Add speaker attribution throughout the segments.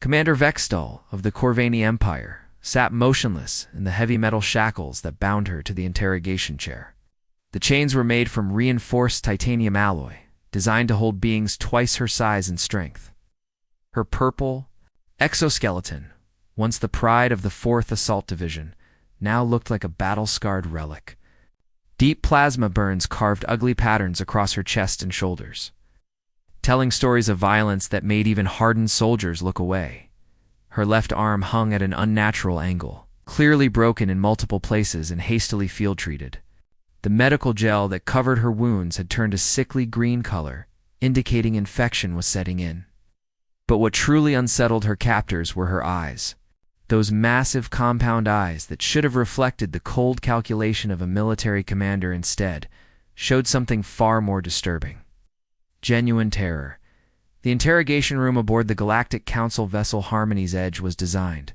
Speaker 1: Commander Vextal of the Corvani Empire sat motionless in the heavy metal shackles that bound her to the interrogation chair. The chains were made from reinforced titanium alloy, designed to hold beings twice her size and strength. Her purple exoskeleton, once the pride of the 4th Assault Division, now looked like a battle-scarred relic. Deep plasma burns carved ugly patterns across her chest and shoulders, telling stories of violence that made even hardened soldiers look away. Her left arm hung at an unnatural angle, clearly broken in multiple places and hastily field-treated. The medical gel that covered her wounds had turned a sickly green color, indicating infection was setting in. But what truly unsettled her captors were her eyes. Those massive compound eyes that should have reflected the cold calculation of a military commander instead showed something far more disturbing. Genuine terror. The interrogation room aboard the Galactic Council vessel Harmony's Edge was designed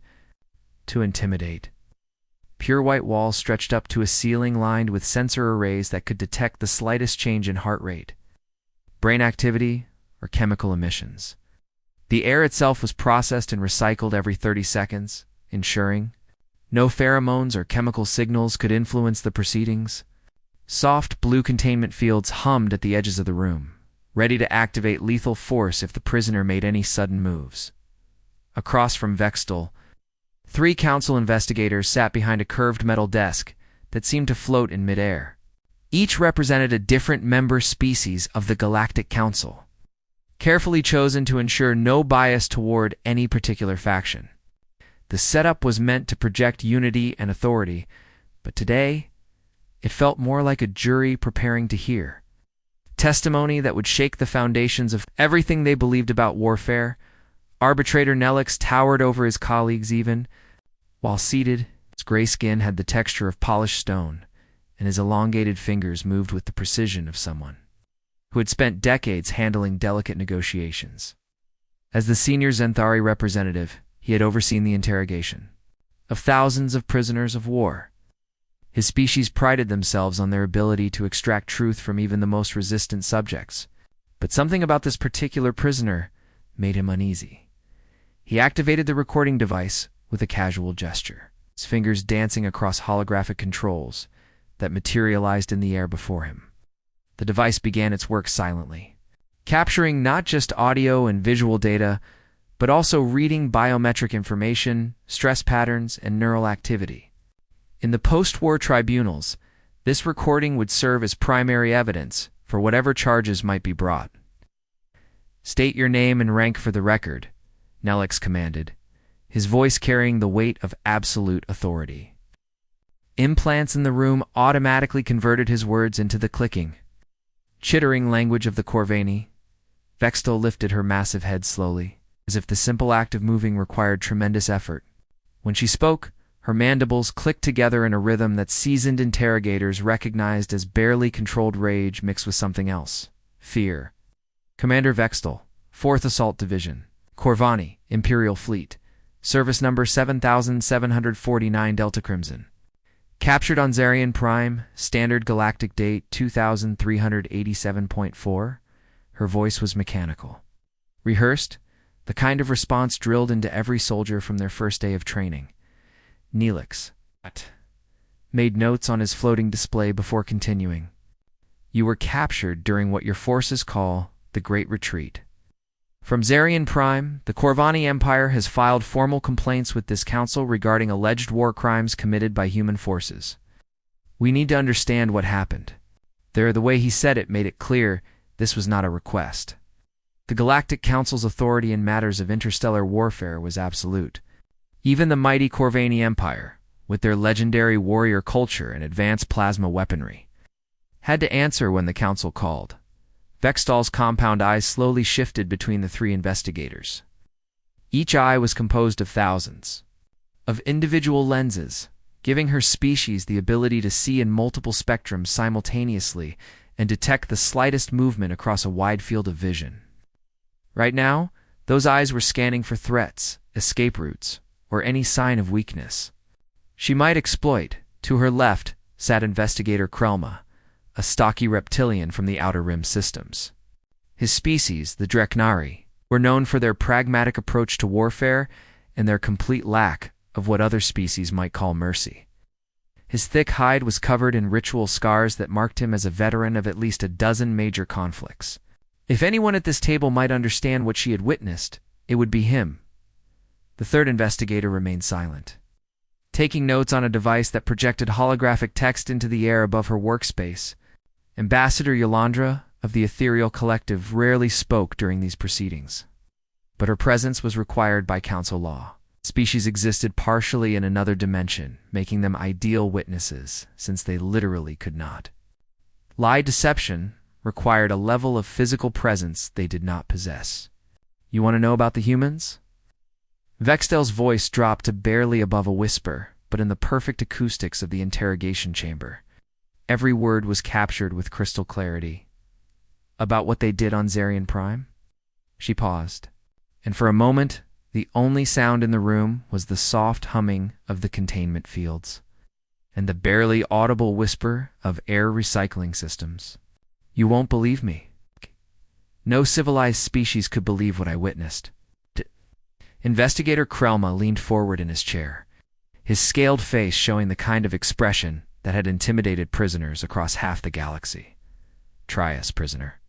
Speaker 1: to intimidate. Pure white walls stretched up to a ceiling lined with sensor arrays that could detect the slightest change in heart rate, brain activity, or chemical emissions. The air itself was processed and recycled every 30 seconds, ensuring no pheromones or chemical signals could influence the proceedings. Soft blue containment fields hummed at the edges of the room, ready to activate lethal force if the prisoner made any sudden moves. Across from Vextal, 3 council investigators sat behind a curved metal desk that seemed to float in midair. Each represented a different member species of the Galactic Council, carefully chosen to ensure no bias toward any particular faction. The setup was meant to project unity and authority, but today, it felt more like a jury preparing to hear testimony that would shake the foundations of everything they believed about warfare. Arbitrator Nelix towered over his colleagues even. While seated, his gray skin had the texture of polished stone, and his elongated fingers moved with the precision of someone who had spent decades handling delicate negotiations. As the senior Zenthari representative, he had overseen the interrogation of thousands of prisoners of war. His species prided themselves on their ability to extract truth from even the most resistant subjects, but something about this particular prisoner made him uneasy. He activated the recording device with a casual gesture, his fingers dancing across holographic controls that materialized in the air before him. The device began its work silently, capturing not just audio and visual data, but also reading biometric information, stress patterns, and neural activity. In the post-war tribunals, this recording would serve as primary evidence for whatever charges might be brought. "State your name and rank for the record," Nelix commanded, his voice carrying the weight of absolute authority. Implants in the room automatically converted his words into the clicking, chittering language of the Corvani. Vextal lifted her massive head slowly, as if the simple act of moving required tremendous effort. When she spoke, her mandibles clicked together in a rhythm that seasoned interrogators recognized as barely controlled rage mixed with something else: fear. "Commander Vextal, 4th Assault Division, Corvani, Imperial Fleet, service number 7749 Delta Crimson. Captured on Zarian Prime, standard galactic date 2387.4. Her voice was mechanical. Rehearsed, the kind of response drilled into every soldier from their first day of training. Nelix made notes on his floating display before continuing. "You were captured during what your forces call the Great Retreat. From Zarian Prime, the Corvani Empire has filed formal complaints with this council regarding alleged war crimes committed by human forces. We need to understand what happened." The way he said it made it clear this was not a request. The Galactic Council's authority in matters of interstellar warfare was absolute. Even the mighty Corvani Empire, with their legendary warrior culture and advanced plasma weaponry, had to answer when the council called. Vextal's compound eyes slowly shifted between the 3 investigators. Each eye was composed of thousands of individual lenses, giving her species the ability to see in multiple spectrums simultaneously and detect the slightest movement across a wide field of vision. Right now, those eyes were scanning for threats, escape routes, or any sign of weakness she might exploit. To her left sat Investigator Krelma, a stocky reptilian from the Outer Rim systems. His species, the Dreknari, were known for their pragmatic approach to warfare and their complete lack of what other species might call mercy. His thick hide was covered in ritual scars that marked him as a veteran of at least a dozen major conflicts. If anyone at this table might understand what she had witnessed, it would be him. The third investigator remained silent, taking notes on a device that projected holographic text into the air above her workspace. Ambassador Yolandra of the Ethereal Collective rarely spoke during these proceedings, but her presence was required by council law. Species existed partially in another dimension, making them ideal witnesses, since they literally could not. Lie deception required a level of physical presence they did not possess. You want to know about the humans? Vextel's voice dropped to barely above a whisper, but in the perfect acoustics of the interrogation chamber. Every word was captured with crystal clarity. About what they did on Zarian Prime? She paused, and for a moment, the only sound in the room was the soft humming of the containment fields and the barely audible whisper of air recycling systems. You won't believe me. No civilized species could believe what I witnessed. Investigator Krelma leaned forward in his chair, his scaled face showing the kind of expression that had intimidated prisoners across half the galaxy. Try us, prisoner.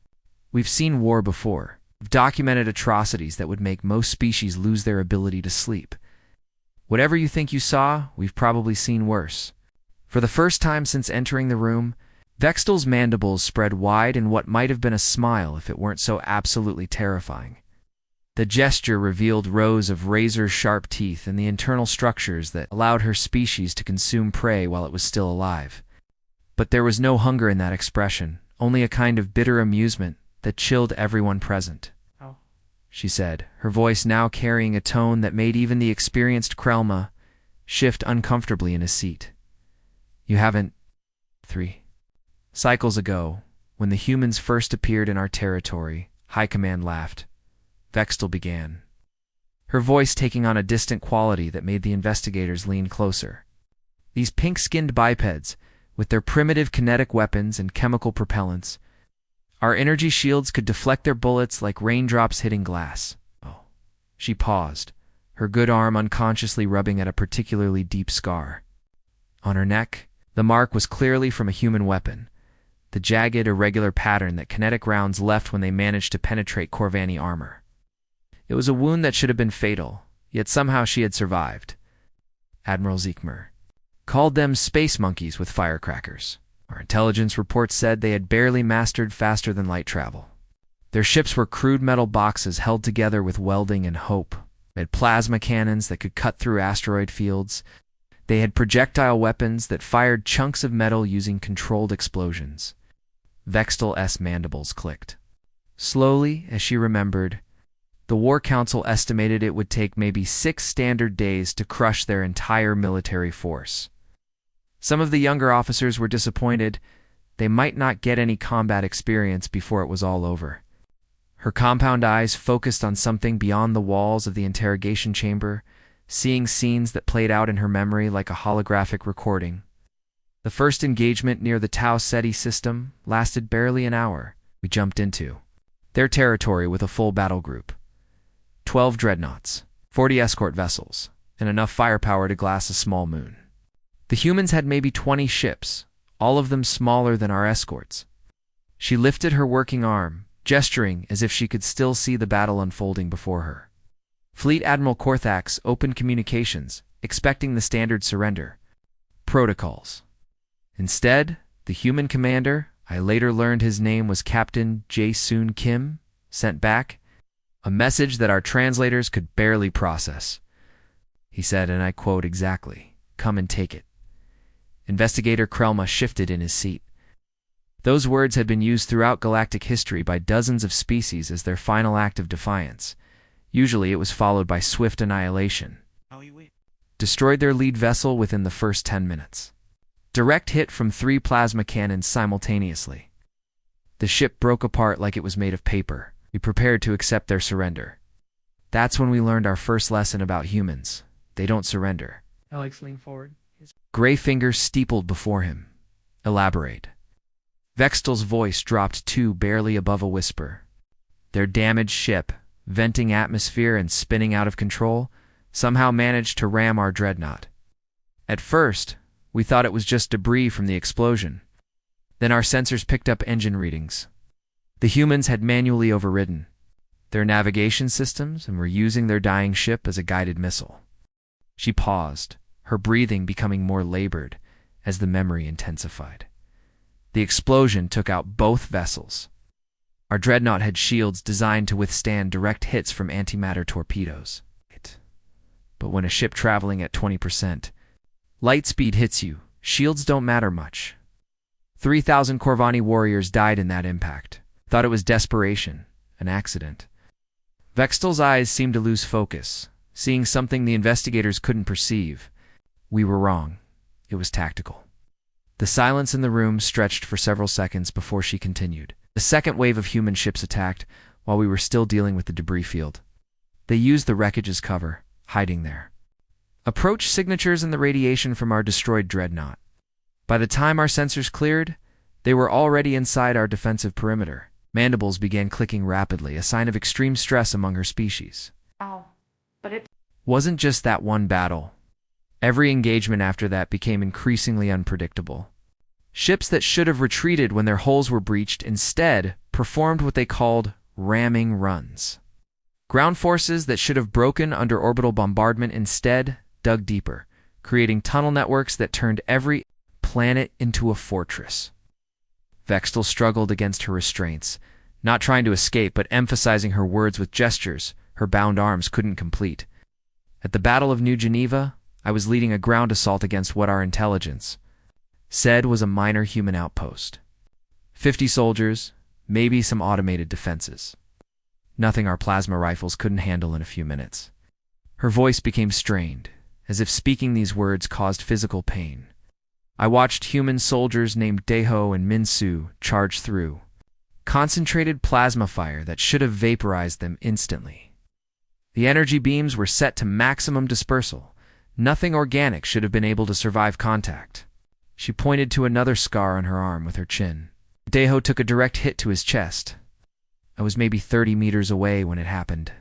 Speaker 1: We've seen war before. We've documented atrocities that would make most species lose their ability to sleep. Whatever you think you saw, we've probably seen worse. For the first time since entering the room, Vextel's mandibles spread wide in what might have been a smile if it weren't so absolutely terrifying. The gesture revealed rows of razor-sharp teeth and the internal structures that allowed her species to consume prey while it was still alive. But there was no hunger in that expression, only a kind of bitter amusement that chilled everyone present.
Speaker 2: Oh,
Speaker 1: she said, her voice now carrying a tone that made even the experienced Krelma shift uncomfortably in his seat. You haven't... 3 cycles ago, when the humans first appeared in our territory, High Command laughed. Vextel began, her voice taking on a distant quality that made the investigators lean closer. These pink-skinned bipeds, with their primitive kinetic weapons and chemical propellants, our energy shields could deflect their bullets like raindrops hitting glass. Oh. She paused, her good arm unconsciously rubbing at a particularly deep scar. On her neck, the mark was clearly from a human weapon, the jagged, irregular pattern that kinetic rounds left when they managed to penetrate Corvani armor. It was a wound that should have been fatal, yet somehow she had survived. Admiral Zeekmer called them space monkeys with firecrackers. Our intelligence reports said they had barely mastered faster-than-light travel. Their ships were crude metal boxes held together with welding and hope. They had plasma cannons that could cut through asteroid fields. They had projectile weapons that fired chunks of metal using controlled explosions. Vextel's mandibles clicked. Slowly, as she remembered, the War Council estimated it would take maybe 6 standard days to crush their entire military force. Some of the younger officers were disappointed. They might not get any combat experience before it was all over. Her compound eyes focused on something beyond the walls of the interrogation chamber, seeing scenes that played out in her memory like a holographic recording. The first engagement near the Tau Ceti system lasted barely an hour. We jumped into their territory with a full battle group. 12 dreadnoughts, 40 escort vessels, and enough firepower to glass a small moon. The humans had maybe 20 ships, all of them smaller than our escorts. She lifted her working arm, gesturing as if she could still see the battle unfolding before her. Fleet Admiral Korthax opened communications, expecting the standard surrender. Protocols. Instead, the human commander, I later learned his name was Captain Jae-Soon Kim, sent back a message that our translators could barely process. He said, and I quote exactly, "Come and take it." Investigator Krelma shifted in his seat. Those words had been used throughout galactic history by dozens of species as their final act of defiance. Usually it was followed by swift annihilation. Destroyed their lead vessel within the first 10 minutes. Direct hit from 3 plasma cannons simultaneously. The ship broke apart like it was made of paper. We prepared to accept their surrender. That's when we learned our first lesson about humans. They don't surrender.
Speaker 2: Alex leaned forward.
Speaker 1: Gray fingers steepled before him. Elaborate. Vextel's voice dropped to barely above a whisper. Their damaged ship, venting atmosphere and spinning out of control, somehow managed to ram our dreadnought. At first, we thought it was just debris from the explosion. Then our sensors picked up engine readings. The humans had manually overridden their navigation systems and were using their dying ship as a guided missile. She paused, her breathing becoming more labored as the memory intensified. The explosion took out both vessels. Our dreadnought had shields designed to withstand direct hits from antimatter torpedoes. But when a ship traveling at 20% light speed hits you, shields don't matter much. 3,000 Corvani warriors died in that impact. Thought it was desperation, an accident. Vextel's eyes seemed to lose focus, seeing something the investigators couldn't perceive. We were wrong. It was tactical. The silence in the room stretched for several seconds before she continued. The second wave of human ships attacked while we were still dealing with the debris field. They used the wreckage as cover, hiding there. Approach signatures in the radiation from our destroyed dreadnought. By the time our sensors cleared, they were already inside our defensive perimeter. Mandibles began clicking rapidly, a sign of extreme stress among her species.
Speaker 2: Ow. But it
Speaker 1: Wasn't just that one battle. Every engagement after that became increasingly unpredictable. Ships that should have retreated when their hulls were breached instead performed what they called ramming runs. Ground forces that should have broken under orbital bombardment instead dug deeper, creating tunnel networks that turned every planet into a fortress. Vextel struggled against her restraints, not trying to escape but emphasizing her words with gestures her bound arms couldn't complete. At the Battle of New Geneva, I was leading a ground assault against what our intelligence said was a minor human outpost. 50 soldiers, maybe some automated defenses. Nothing our plasma rifles couldn't handle in a few minutes. Her voice became strained, as if speaking these words caused physical pain. I watched human soldiers named Deho and Minsu charge through. Concentrated plasma fire that should have vaporized them instantly. The energy beams were set to maximum dispersal. Nothing organic should have been able to survive contact. She pointed to another scar on her arm with her chin. Deho took a direct hit to his chest. I was maybe 30 meters away when it happened.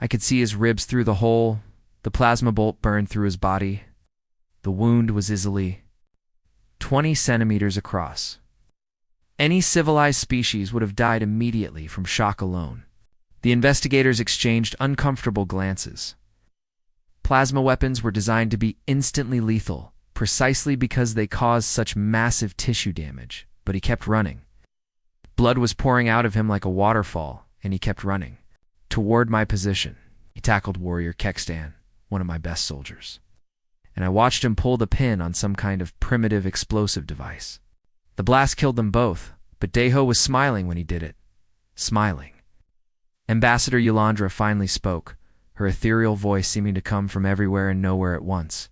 Speaker 1: I could see his ribs through the hole. The plasma bolt burned through his body. The wound was easily 20 centimeters across. Any civilized species would have died immediately from shock alone. The investigators exchanged uncomfortable glances. Plasma weapons were designed to be instantly lethal, precisely because they caused such massive tissue damage, but he kept running. Blood was pouring out of him like a waterfall, and he kept running. Toward my position, he tackled Warrior Kextan, one of my best soldiers. And I watched him pull the pin on some kind of primitive explosive device. The blast killed them both, but Deho was smiling when he did it. Smiling. Ambassador Yolandra finally spoke, her ethereal voice seeming to come from everywhere and nowhere at once.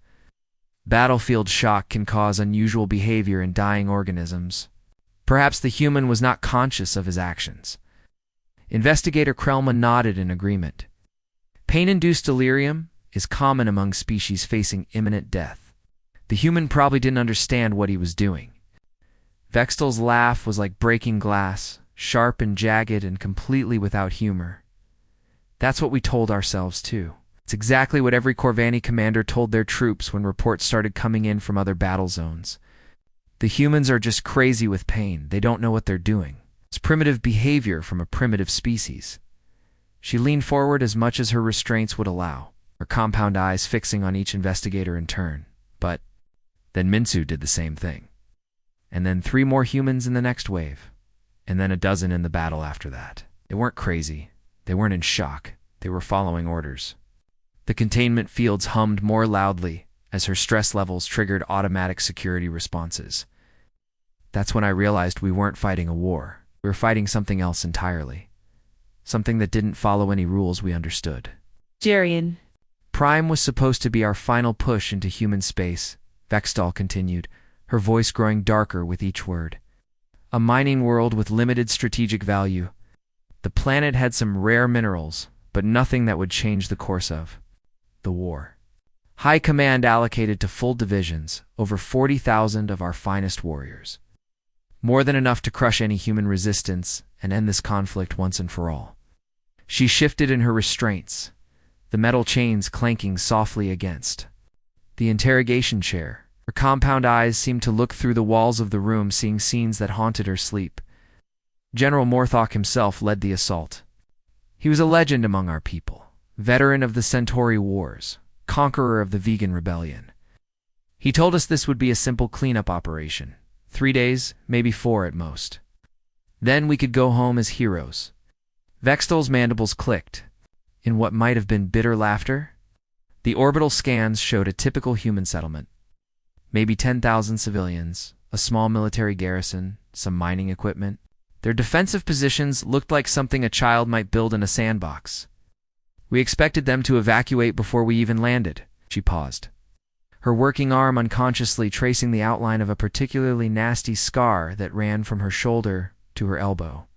Speaker 1: Battlefield shock can cause unusual behavior in dying organisms. Perhaps the human was not conscious of his actions. Investigator Krelma nodded in agreement. Pain-induced delirium is common among species facing imminent death. The human probably didn't understand what he was doing. Vextel's laugh was like breaking glass, sharp and jagged and completely without humor. That's what we told ourselves, too. It's exactly what every Corvani commander told their troops when reports started coming in from other battle zones. The humans are just crazy with pain. They don't know what they're doing. It's primitive behavior from a primitive species. She leaned forward as much as her restraints would allow, her compound eyes fixing on each investigator in turn. But then Minsu did the same thing. And then 3 more humans in the next wave. And then a dozen in the battle after that. They weren't crazy. They weren't in shock. They were following orders. The containment fields hummed more loudly as her stress levels triggered automatic security responses. That's when I realized we weren't fighting a war. We were fighting something else entirely. Something that didn't follow any rules we understood.
Speaker 2: Jarian.
Speaker 1: Prime was supposed to be our final push into human space, Vextal continued, her voice growing darker with each word. A mining world with limited strategic value. The planet had some rare minerals, but nothing that would change the course of the war. High Command allocated to full divisions over 40,000 of our finest warriors. More than enough to crush any human resistance and end this conflict once and for all. She shifted in her restraints, the metal chains clanking softly against the interrogation chair. Her compound eyes seemed to look through the walls of the room, seeing scenes that haunted her sleep. General Morthok himself led the assault. He was a legend among our people, veteran of the Centauri Wars, conqueror of the Vegan Rebellion. He told us this would be a simple cleanup operation, 3 days, maybe 4 at most. Then we could go home as heroes. Vextel's mandibles clicked. In what might have been bitter laughter, the orbital scans showed a typical human settlement. Maybe 10,000 civilians, a small military garrison, some mining equipment. Their defensive positions looked like something a child might build in a sandbox. We expected them to evacuate before we even landed. She paused, her working arm unconsciously tracing the outline of a particularly nasty scar that ran from her shoulder to her elbow.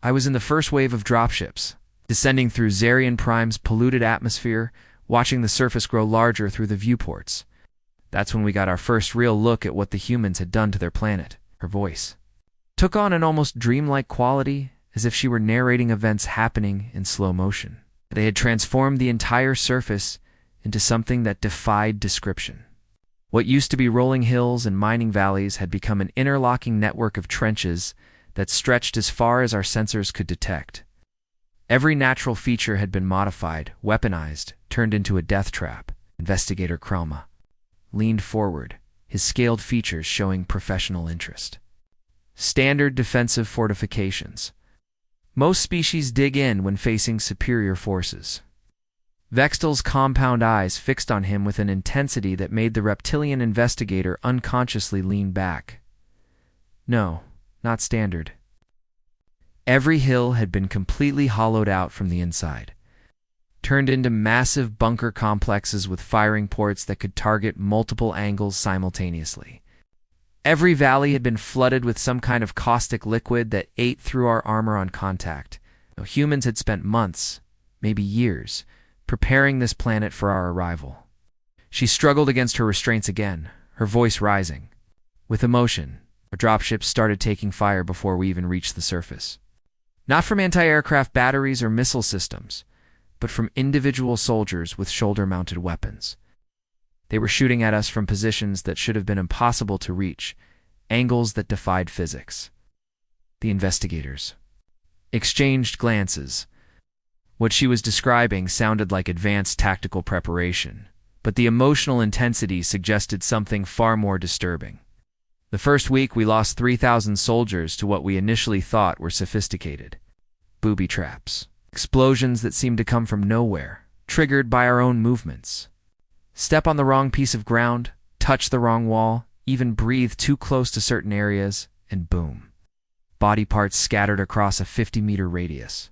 Speaker 1: I was in the first wave of dropships, descending through Zarian Prime's polluted atmosphere, watching the surface grow larger through the viewports. That's when we got our first real look at what the humans had done to their planet. Her voice took on an almost dreamlike quality, as if she were narrating events happening in slow motion. They had transformed the entire surface into something that defied description. What used to be rolling hills and mining valleys had become an interlocking network of trenches that stretched as far as our sensors could detect. Every natural feature had been modified, weaponized, turned into a death trap. Investigator Krelma leaned forward, his scaled features showing professional interest. Standard defensive fortifications. Most species dig in when facing superior forces. Vextel's compound eyes fixed on him with an intensity that made the reptilian investigator unconsciously lean back. No, not standard. Every hill had been completely hollowed out from the inside, turned into massive bunker complexes with firing ports that could target multiple angles simultaneously. Every valley had been flooded with some kind of caustic liquid that ate through our armor on contact. Humans had spent months, maybe years, preparing this planet for our arrival. She struggled against her restraints again, her voice rising. With emotion, our dropships started taking fire before we even reached the surface. Not from anti-aircraft batteries or missile systems, but from individual soldiers with shoulder-mounted weapons. They were shooting at us from positions that should have been impossible to reach, angles that defied physics. The investigators exchanged glances. What she was describing sounded like advanced tactical preparation, but the emotional intensity suggested something far more disturbing. The first week we lost 3,000 soldiers to what we initially thought were sophisticated booby traps. Explosions that seemed to come from nowhere, triggered by our own movements. Step on the wrong piece of ground, touch the wrong wall, even breathe too close to certain areas, and boom. Body parts scattered across a 50-meter radius.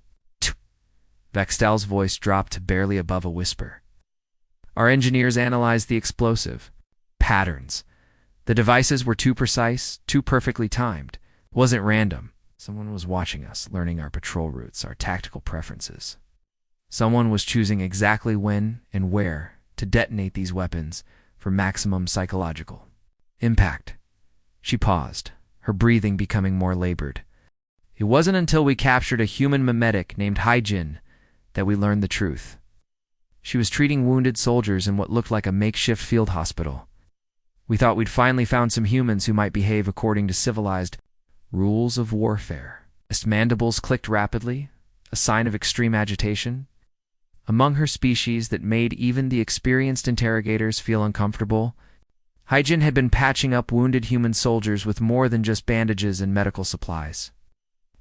Speaker 1: Vextel's voice dropped to barely above a whisper. Our engineers analyzed the explosive patterns. The devices were too precise, too perfectly timed. It wasn't random. Someone was watching us, learning our patrol routes, our tactical preferences. Someone was choosing exactly when and where to detonate these weapons for maximum psychological impact. She paused, her breathing becoming more labored. It wasn't until we captured a human mimetic named Hyjin that we learned the truth. She was treating wounded soldiers in what looked like a makeshift field hospital. We thought we'd finally found some humans who might behave according to civilized rules of warfare. His mandibles clicked rapidly, a sign of extreme agitation. Among her species that made even the experienced interrogators feel uncomfortable, Hyjin had been patching up wounded human soldiers with more than just bandages and medical supplies.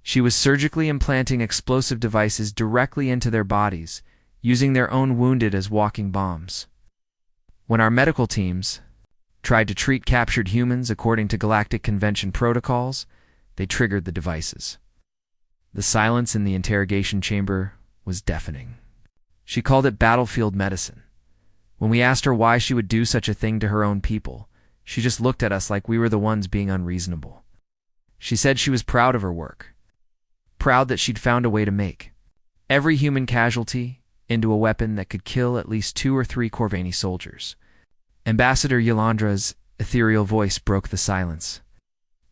Speaker 1: She was surgically implanting explosive devices directly into their bodies, using their own wounded as walking bombs. When our medical teams tried to treat captured humans according to Galactic Convention protocols, they triggered the devices. The silence in the interrogation chamber was deafening. She called it battlefield medicine. When we asked her why she would do such a thing to her own people, she just looked at us like we were the ones being unreasonable. She said she was proud of her work, proud that she'd found a way to make every human casualty into a weapon that could kill at least 2 or 3 Corvani soldiers. Ambassador Yolandra's ethereal voice broke the silence.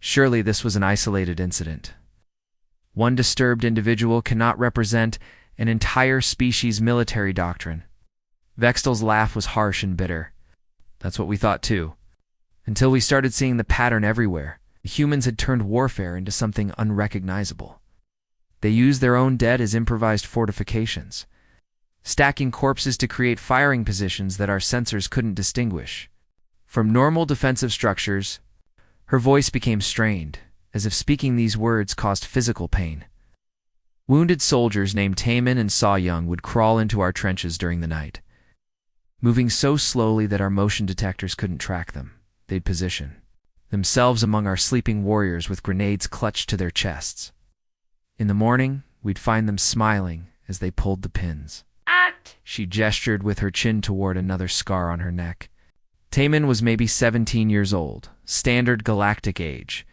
Speaker 1: Surely this was an isolated incident. One disturbed individual cannot represent an entire species military doctrine. Vextel's laugh was harsh and bitter. That's what we thought too. Until we started seeing the pattern everywhere. The humans had turned warfare into something unrecognizable. They used their own dead as improvised fortifications, stacking corpses to create firing positions that our sensors couldn't distinguish from normal defensive structures. Her voice became strained, as if speaking these words caused physical pain. Wounded soldiers named Taemin and Saw-Young would crawl into our trenches during the night, moving so slowly that our motion detectors couldn't track them. They'd position themselves among our sleeping warriors with grenades clutched to their chests. In the morning, we'd find them smiling as they pulled the pins.
Speaker 2: Act!
Speaker 1: She gestured with her chin toward another scar on her neck. Taemin was maybe 17 years old, standard galactic age.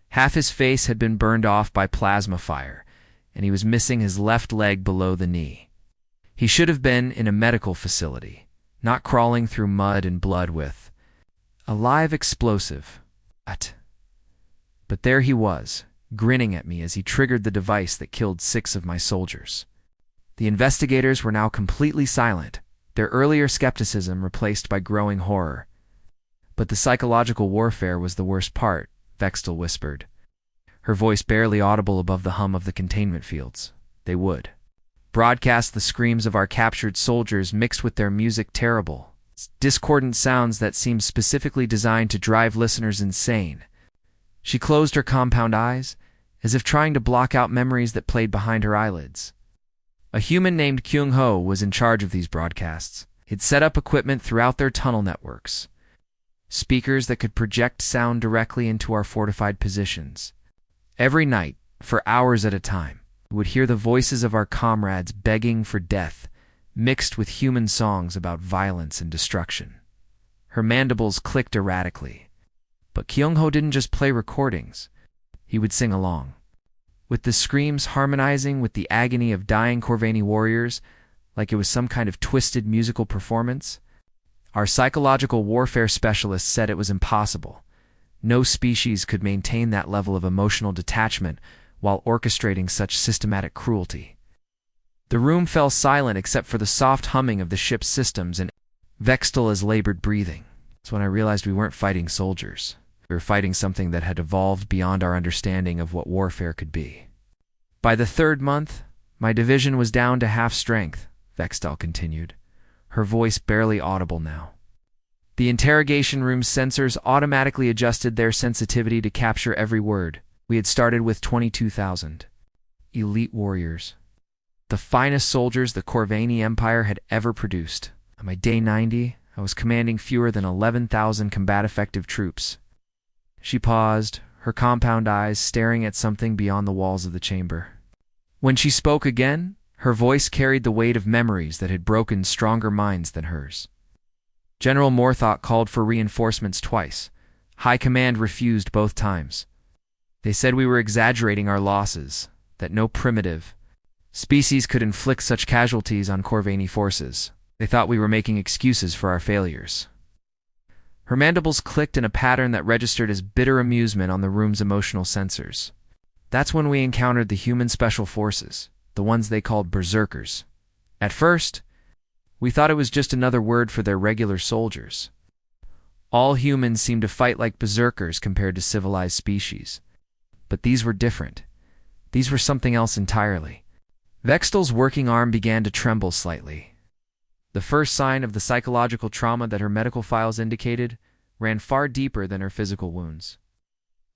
Speaker 1: Half his face had been burned off by plasma fire, and he was missing his left leg below the knee. He should have been in a medical facility, not crawling through mud and blood with a live explosive. But there he was, grinning at me as he triggered the device that killed 6 of my soldiers. The investigators were now completely silent, their earlier skepticism replaced by growing horror. But the psychological warfare was the worst part, Vextel whispered, her voice barely audible above the hum of the containment fields. They would broadcast the screams of our captured soldiers mixed with their music, terrible, discordant sounds that seemed specifically designed to drive listeners insane. She closed her compound eyes, as if trying to block out memories that played behind her eyelids. A human named Kyung-ho was in charge of these broadcasts. He'd set up equipment throughout their tunnel networks, speakers that could project sound directly into our fortified positions. Every night, for hours at a time, we would hear the voices of our comrades begging for death, mixed with human songs about violence and destruction. Her mandibles clicked erratically. But Kyung-ho didn't just play recordings. He would sing along, with the screams harmonizing with the agony of dying Corvani warriors, like it was some kind of twisted musical performance. Our psychological warfare specialists said it was impossible. No species could maintain that level of emotional detachment while orchestrating such systematic cruelty. The room fell silent except for the soft humming of the ship's systems and Vextel's labored breathing. That's when I realized we weren't fighting soldiers. We were fighting something that had evolved beyond our understanding of what warfare could be. By the 3rd month, my division was down to half strength, Vextel continued, her voice barely audible now. The interrogation room's sensors automatically adjusted their sensitivity to capture every word. We had started with 22,000 elite warriors, the finest soldiers the Corvani Empire had ever produced. On my day 90, I was commanding fewer than 11,000 combat-effective troops. She paused, her compound eyes staring at something beyond the walls of the chamber. When she spoke again, her voice carried the weight of memories that had broken stronger minds than hers. General Morthok called for reinforcements twice. High Command refused both times. They said we were exaggerating our losses, that no primitive species could inflict such casualties on Corvani forces. They thought we were making excuses for our failures. Her mandibles clicked in a pattern that registered as bitter amusement on the room's emotional sensors. That's when we encountered the human special forces, the ones they called berserkers. At first, we thought it was just another word for their regular soldiers. All humans seemed to fight like berserkers compared to civilized species. But these were different. These were something else entirely. Vextel's working arm began to tremble slightly. The first sign of the psychological trauma that her medical files indicated ran far deeper than her physical wounds.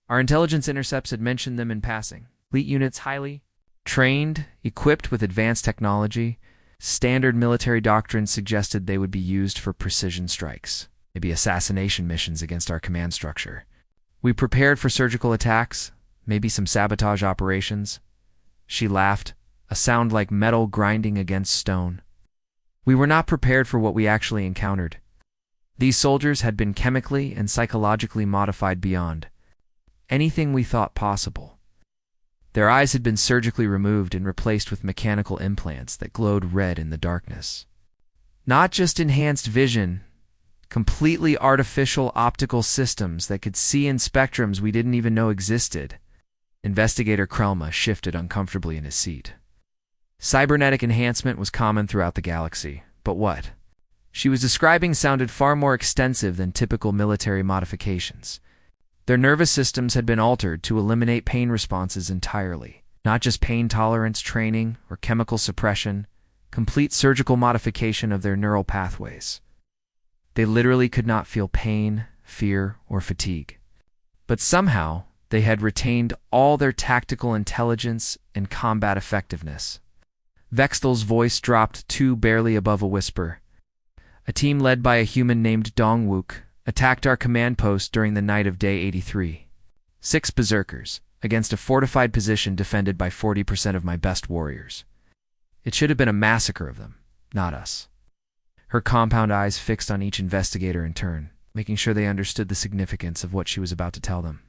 Speaker 1: Our intelligence intercepts had mentioned them in passing. Elite units highly trained, equipped with advanced technology. Standard military doctrine suggested they would be used for precision strikes, maybe assassination missions against our command structure. We prepared for surgical attacks, maybe some sabotage operations. She laughed, a sound like metal grinding against stone. We were not prepared for what we actually encountered. These soldiers had been chemically and psychologically modified beyond anything we thought possible. Their eyes had been surgically removed and replaced with mechanical implants that glowed red in the darkness. Not just enhanced vision, completely artificial optical systems that could see in spectrums we didn't even know existed. Investigator Krelma shifted uncomfortably in his seat. Cybernetic enhancement was common throughout the galaxy, but what she was describing sounded far more extensive than typical military modifications. Their nervous systems had been altered to eliminate pain responses entirely, not just pain tolerance training or chemical suppression, complete surgical modification of their neural pathways. They literally could not feel pain, fear, or fatigue. But somehow, they had retained all their tactical intelligence and combat effectiveness. Vextal's voice dropped to barely above a whisper. A team led by a human named Dongwook attacked our command post during the night of Day 83. 6 berserkers, against a fortified position defended by 40% of my best warriors. It should have been a massacre of them, not us. Her compound eyes fixed on each investigator in turn, making sure they understood the significance of what she was about to tell them.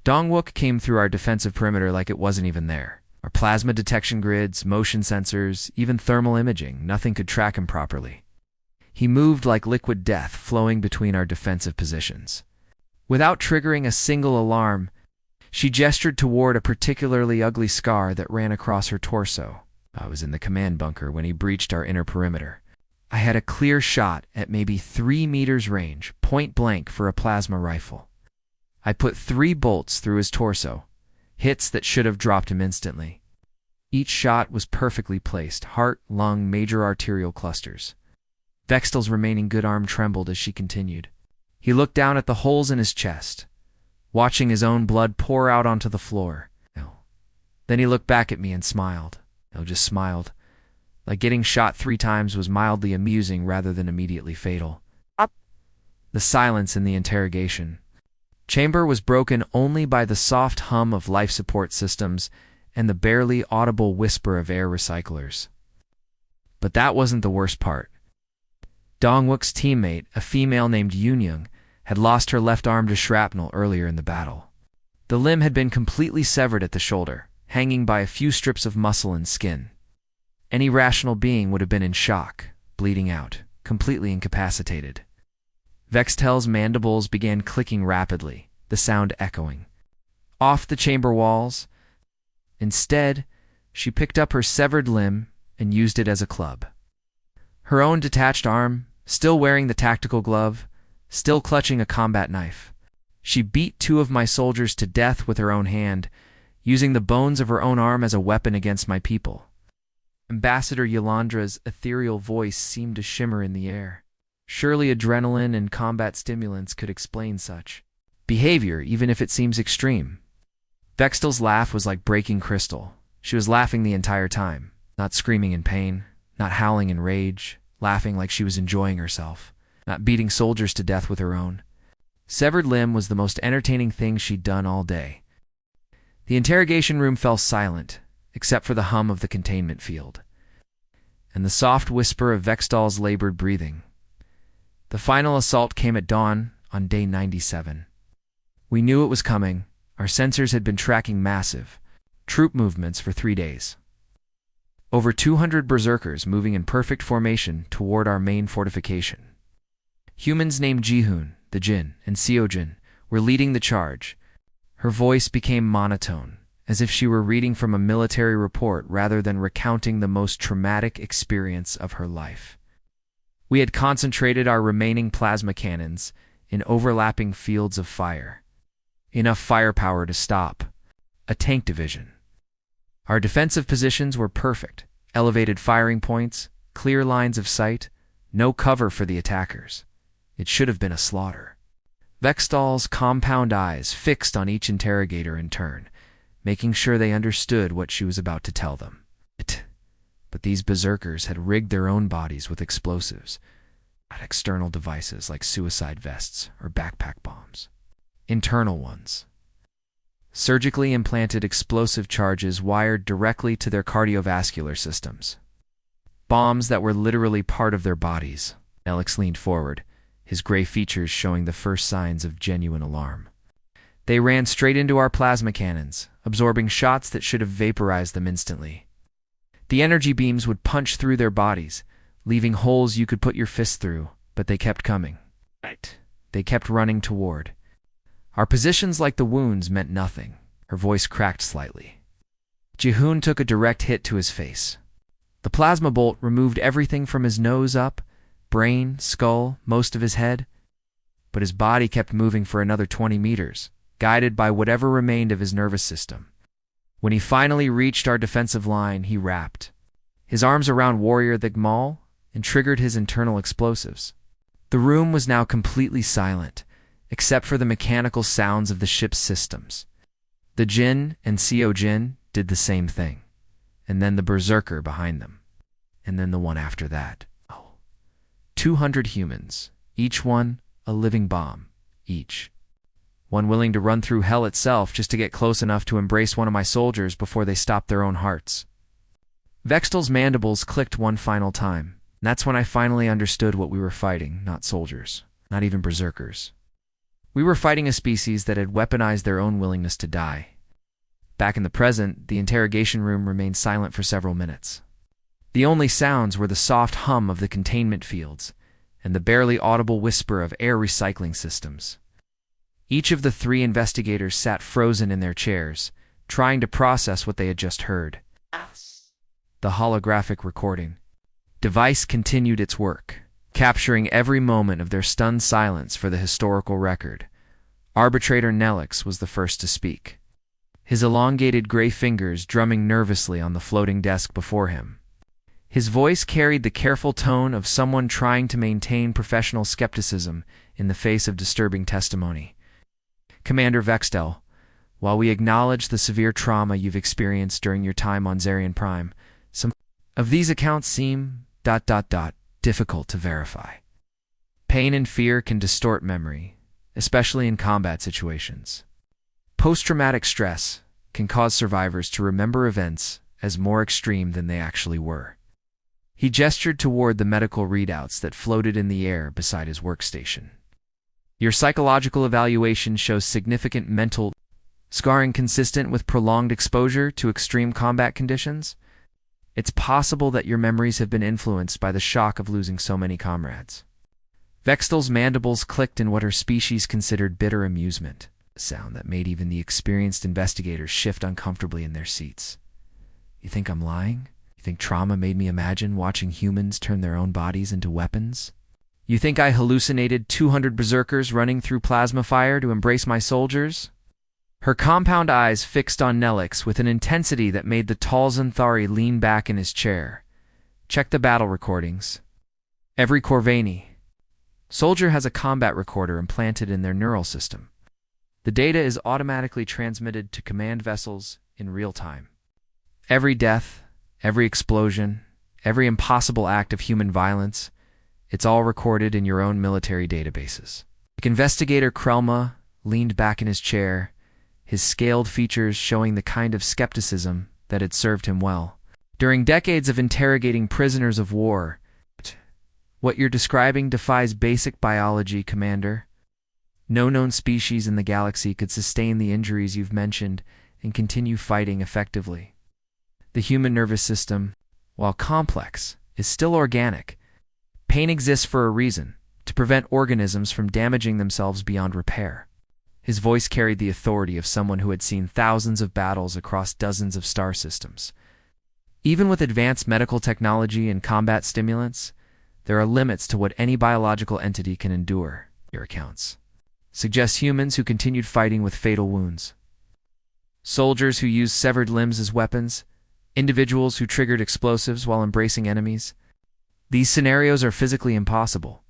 Speaker 1: Dongwook came through our defensive perimeter like it wasn't even there. Our plasma detection grids, motion sensors, even thermal imaging, nothing could track him properly. He moved like liquid death flowing between our defensive positions. Without triggering a single alarm, she gestured toward a particularly ugly scar that ran across her torso. I was in the command bunker when he breached our inner perimeter. I had a clear shot at maybe 3 meters range, point blank for a plasma rifle. I put 3 bolts through his torso, hits that should have dropped him instantly. Each shot was perfectly placed, heart, lung, major arterial clusters. Vextal's remaining good arm trembled as she continued. He looked down at the holes in his chest, watching his own blood pour out onto the floor. Then he looked back at me and smiled. Just smiled. Like getting shot 3 times was mildly amusing rather than immediately fatal. The silence in the interrogation chamber was broken only by the soft hum of life support systems and the barely audible whisper of air recyclers. But that wasn't the worst part. Dongwook's teammate, a female named Yunyung, had lost her left arm to shrapnel earlier in the battle. The limb had been completely severed at the shoulder, hanging by a few strips of muscle and skin. Any rational being would have been in shock, bleeding out, completely incapacitated. Vextal's mandibles began clicking rapidly, the sound echoing off the chamber walls. Instead, she picked up her severed limb and used it as a club. Her own detached arm, still wearing the tactical glove, still clutching a combat knife. She beat 2 of my soldiers to death with her own hand, using the bones of her own arm as a weapon against my people. Ambassador Yolandra's ethereal voice seemed to shimmer in the air. Surely adrenaline and combat stimulants could explain such behavior, even if it seems extreme. Vextal's laugh was like breaking crystal. She was laughing the entire time, not screaming in pain, not howling in rage, laughing like she was enjoying herself, not beating soldiers to death with her own. Severed limb was the most entertaining thing she'd done all day. The interrogation room fell silent, except for the hum of the containment field, and the soft whisper of Vextal's labored breathing. The final assault came at dawn on Day 97. We knew it was coming. Our sensors had been tracking massive troop movements for 3 days. Over 200 berserkers moving in perfect formation toward our main fortification. Humans named Jihoon, the Jin, and Seojin were leading the charge. Her voice became monotone, as if she were reading from a military report rather than recounting the most traumatic experience of her life. We had concentrated our remaining plasma cannons in overlapping fields of fire. Enough firepower to stop a tank division. Our defensive positions were perfect. Elevated firing points, clear lines of sight, no cover for the attackers. It should have been a slaughter. Vextal's compound eyes fixed on each interrogator in turn, making sure they understood what she was about to tell them. But these berserkers had rigged their own bodies with explosives, not external devices like suicide vests or backpack bombs. Internal ones. Surgically implanted explosive charges wired directly to their cardiovascular systems. Bombs that were literally part of their bodies. Alex leaned forward, his gray features showing the first signs of genuine alarm. They ran straight into our plasma cannons, absorbing shots that should have vaporized them instantly. The energy beams would punch through their bodies, leaving holes you could put your fist through, but they kept coming. They kept running toward. Our positions like the wounds meant nothing. Her voice cracked slightly. Jihoon took a direct hit to his face. The plasma bolt removed everything from his nose up, brain, skull, most of his head, but his body kept moving for another 20 meters, guided by whatever remained of his nervous system. When he finally reached our defensive line, he wrapped his arms around Warrior the Gmal and triggered his internal explosives. The room was now completely silent, except for the mechanical sounds of the ship's systems. The Jinn and Co Jinn did the same thing, and then the Berserker behind them, and then the one after that. 200 humans, each one a living bomb, each one willing to run through hell itself just to get close enough to embrace one of my soldiers before they stopped their own hearts. Vextel's mandibles clicked one final time. That's when I finally understood what we were fighting, not soldiers, not even berserkers. We were fighting a species that had weaponized their own willingness to die. Back in the present, the interrogation room remained silent for several minutes. The only sounds were the soft hum of the containment fields and the barely audible whisper of air recycling systems. Each of the 3 investigators sat frozen in their chairs, trying to process what they had just heard. The holographic recording device continued its work, capturing every moment of their stunned silence for the historical record. Arbitrator Nelix was the first to speak, his elongated gray fingers drumming nervously on the floating desk before him. His voice carried the careful tone of someone trying to maintain professional skepticism in the face of disturbing testimony. Commander Vextel, while we acknowledge the severe trauma you've experienced during your time on Zarian Prime, some of these accounts seem ... difficult to verify. Pain and fear can distort memory, especially in combat situations. Post-traumatic stress can cause survivors to remember events as more extreme than they actually were. He gestured toward the medical readouts that floated in the air beside his workstation. Your psychological evaluation shows significant mental scarring consistent with prolonged exposure to extreme combat conditions. It's possible that your memories have been influenced by the shock of losing so many comrades. Vextel's mandibles clicked in what her species considered bitter amusement, a sound that made even the experienced investigators shift uncomfortably in their seats. You think I'm lying? You think trauma made me imagine watching humans turn their own bodies into weapons? You think I hallucinated 200 berserkers running through plasma fire to embrace my soldiers? Her compound eyes fixed on Nelix with an intensity that made the tall Xanthari lean back in his chair. Check the battle recordings. Every Corvani soldier has a combat recorder implanted in their neural system. The data is automatically transmitted to command vessels in real time. Every death, every explosion, every impossible act of human violence, it's all recorded in your own military databases. Investigator Krelma leaned back in his chair, his scaled features showing the kind of skepticism that had served him well. During decades of interrogating prisoners of war, what you're describing defies basic biology, Commander. No known species in the galaxy could sustain the injuries you've mentioned and continue fighting effectively. The human nervous system, while complex, is still organic. Pain exists for a reason, to prevent organisms from damaging themselves beyond repair. His voice carried the authority of someone who had seen thousands of battles across dozens of star systems. Even with advanced medical technology and combat stimulants, there are limits to what any biological entity can endure, your accounts suggest humans who continued fighting with fatal wounds. Soldiers who used severed limbs as weapons, individuals who triggered explosives while embracing enemies. These scenarios are physically impossible.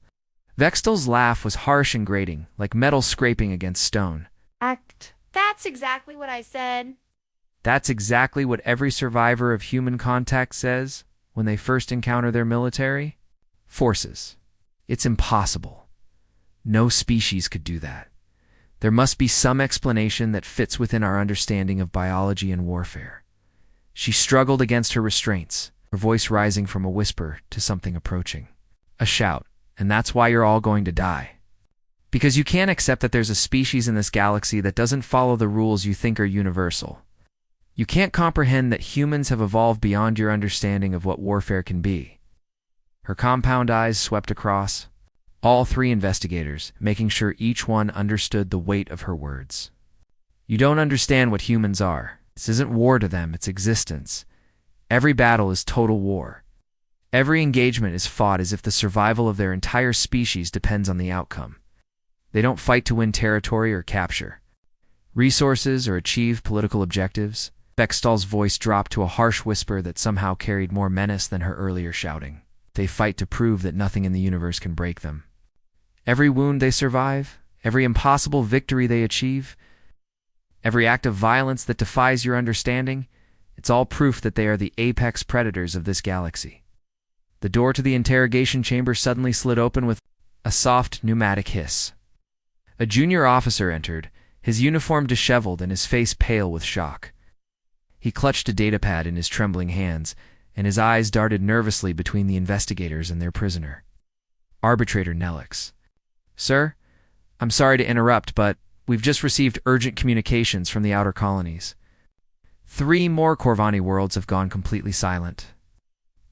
Speaker 1: Vextel's laugh was harsh and grating, like metal scraping against stone.
Speaker 2: That's exactly what I said.
Speaker 1: That's exactly what every survivor of human contact says when they first encounter their military forces. It's impossible. No species could do that. There must be some explanation that fits within our understanding of biology and warfare. She struggled against her restraints, her voice rising from a whisper to something approaching. A shout. And that's why you're all going to die. Because you can't accept that there's a species in this galaxy that doesn't follow the rules you think are universal. You can't comprehend that humans have evolved beyond your understanding of what warfare can be. Her compound eyes swept across all 3 investigators, making sure each one understood the weight of her words. You don't understand what humans are. This isn't war to them, it's existence. Every battle is total war. Every engagement is fought as if the survival of their entire species depends on the outcome. They don't fight to win territory or capture resources or achieve political objectives. Bextal's voice dropped to a harsh whisper that somehow carried more menace than her earlier shouting. They fight to prove that nothing in the universe can break them. Every wound they survive, every impossible victory they achieve, every act of violence that defies your understanding, it's all proof that they are the apex predators of this galaxy. The door to the interrogation chamber suddenly slid open with a soft pneumatic hiss. A junior officer entered, his uniform disheveled and his face pale with shock. He clutched a datapad in his trembling hands, and his eyes darted nervously between the investigators and their prisoner. Arbitrator Nelix. Sir, I'm sorry to interrupt, but we've just received urgent communications from the outer colonies. 3 more Corvani worlds have gone completely silent.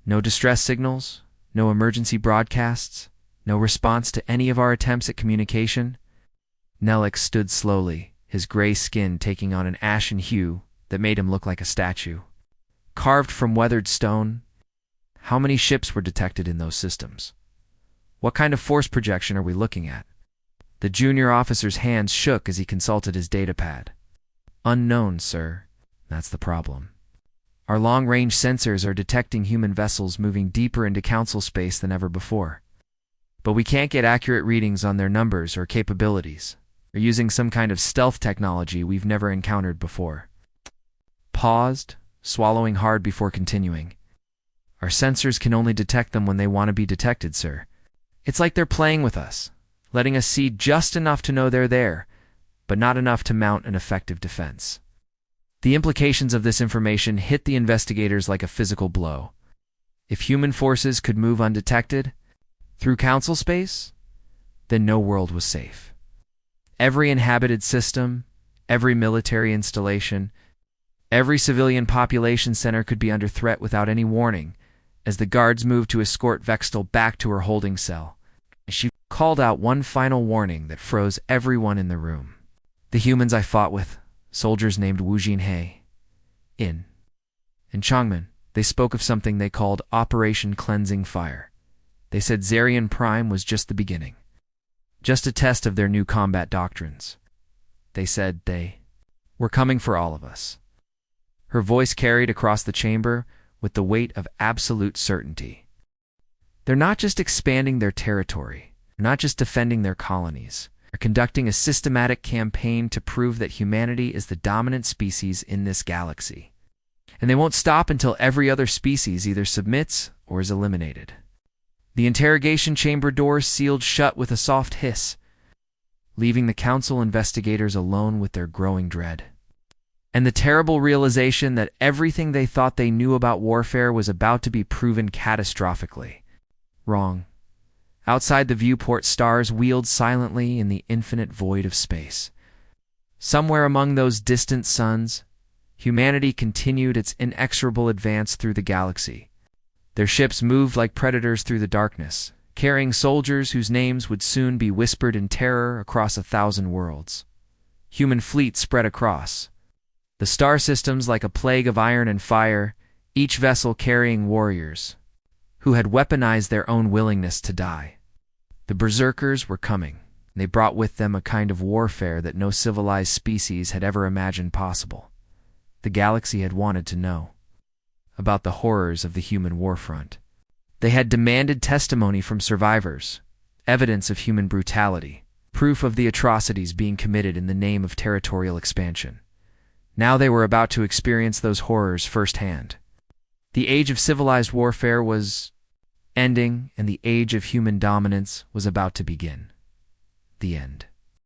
Speaker 1: No distress signals, no emergency broadcasts, no response to any of our attempts at communication. Nelix stood slowly, his gray skin taking on an ashen hue that made him look like a statue. Carved from weathered stone, how many ships were detected in those systems? What kind of force projection are we looking at? The junior officer's hands shook as he consulted his datapad. Unknown, sir. That's the problem. Our long-range sensors are detecting human vessels moving deeper into council space than ever before. But we can't get accurate readings on their numbers or capabilities. They're using some kind of stealth technology we've never encountered before. Paused, swallowing hard before continuing. Our sensors can only detect them when they want to be detected, sir. It's like they're playing with us, letting us see just enough to know they're there, but not enough to mount an effective defense. The implications of this information hit the investigators like a physical blow. If human forces could move undetected through council space, then no world was safe. Every inhabited system, every military installation, every civilian population center could be under threat without any warning, as the guards moved to escort Vextal back to her holding cell. She called out one final warning that froze everyone in the room. The humans I fought with, soldiers named Wu Jinhei, In, and Changmin, they spoke of something they called Operation Cleansing Fire. They said Zarian Prime was just the beginning, just a test of their new combat doctrines. They said they were coming for all of us. Her voice carried across the chamber with the weight of absolute certainty. They're not just expanding their territory, they're not just defending their colonies. They're conducting a systematic campaign to prove that humanity is the dominant species in this galaxy. And they won't stop until every other species either submits or is eliminated. The interrogation chamber doors sealed shut with a soft hiss, leaving the council investigators alone with their growing dread. And the terrible realization that everything they thought they knew about warfare was about to be proven catastrophically wrong. Outside the viewport, stars wheeled silently in the infinite void of space. Somewhere among those distant suns, humanity continued its inexorable advance through the galaxy. Their ships moved like predators through the darkness, carrying soldiers whose names would soon be whispered in terror across 1,000 worlds. Human fleets spread across the star systems like a plague of iron and fire, each vessel carrying warriors who had weaponized their own willingness to die. The berserkers were coming, and they brought with them a kind of warfare that no civilized species had ever imagined possible. The galaxy had wanted to know about the horrors of the human warfront. They had demanded testimony from survivors, evidence of human brutality, proof of the atrocities being committed in the name of territorial expansion. Now they were about to experience those horrors firsthand. The age of civilized warfare was ending, and the age of human dominance was about to begin. The end.